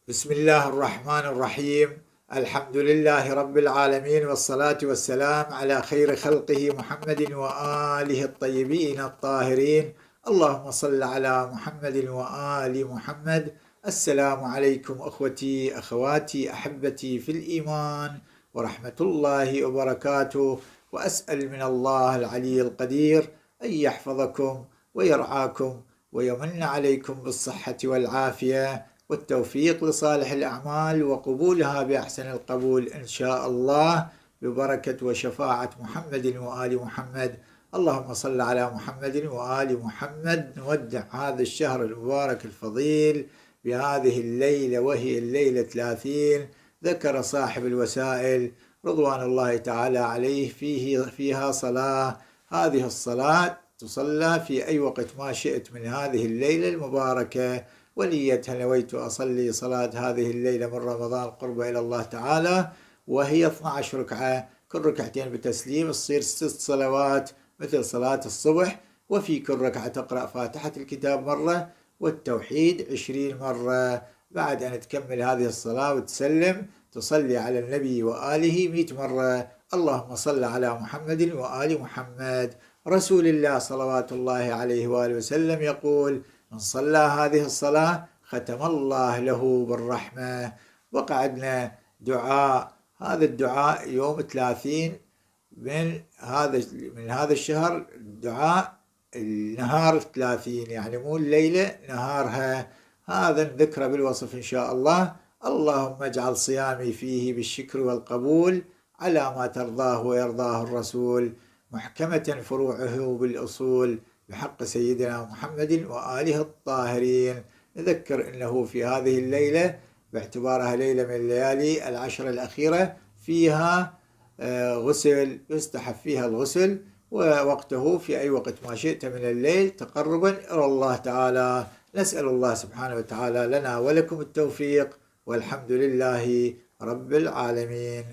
بسم الله الرحمن الرحيم. الحمد لله رب العالمين، والصلاة والسلام على خير خلقه محمد وآله الطيبين الطاهرين. اللهم صل على محمد وآل محمد. السلام عليكم أخوتي أخواتي أحبتي في الإيمان ورحمة الله وبركاته، وأسأل من الله العلي القدير أن يحفظكم ويرعاكم ويمن عليكم بالصحة والعافية والتوفيق لصالح الأعمال وقبولها بأحسن القبول إن شاء الله، ببركة وشفاعة محمد وآل محمد. اللهم صل على محمد وآل محمد. نودع هذا الشهر المبارك الفضيل بهذه الليلة، وهي الليلة 30. ذكر صاحب الوسائل رضوان الله تعالى عليه فيها صلاة. هذه الصلاة تصلى في أي وقت ما شئت من هذه الليلة المباركة، ونيتها نويت أصلي صلاة هذه الليلة من رمضان قربة إلى الله تعالى، وهي 12 ركعة، كل ركعتين بتسليم، تصير 6 صلوات مثل صلاة الصبح. وفي كل ركعة تقرأ فاتحة الكتاب مرة والتوحيد 20 مرة. بعد أن تكمل هذه الصلاة وتسلم، تصلي على النبي وآله 100 مرة. اللهم صل على محمد وآل محمد. رسول الله صلوات الله عليه وآله وسلم يقول: من صلى هذه الصلاة ختم الله له بالرحمة. وقعدنا دعاء، هذا الدعاء يوم 30 من هذا الشهر، دعاء النهار 30، يعني مو الليلة، نهارها. هذا نذكره بالوصف إن شاء الله. اللهم اجعل صيامي فيه بالشكر والقبول على ما ترضاه ويرضاه الرسول، محكمة فروعه بالأصول، بحق سيدنا محمد وآله الطاهرين. نذكر أنه في هذه الليلة، باعتبارها ليلة من الليالي العشر الأخيرة، فيها غسل، يستحب فيها الغسل، ووقته في أي وقت ما شئت من الليل تقربا إلى الله تعالى. نسأل الله سبحانه وتعالى لنا ولكم التوفيق، والحمد لله رب العالمين.